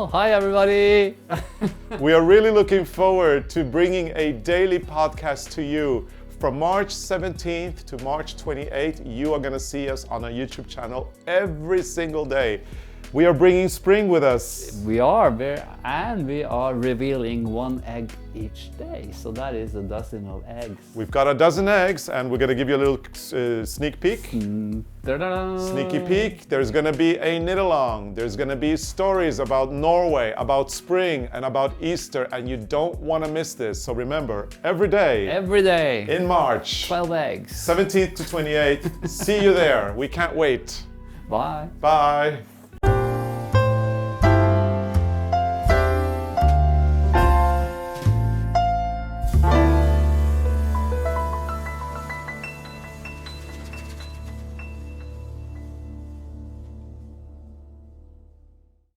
channel. Hi everybody. We are really looking forward to bringing a daily podcast to you. From March 17th to March 28th, you are going to see us on our YouTube channel every single day. We are bringing spring with us. We are revealing one egg each day. So that is a dozen of eggs. We've got a dozen eggs and we're going to give you a little sneak peek. Sneaky peek. There's going to be a knit-along. There's going to be stories about Norway, about spring and about Easter, and you don't want to miss this. So remember, every day in March, 12 eggs. 17th to 28th. See you there. We can't wait. Bye. Bye.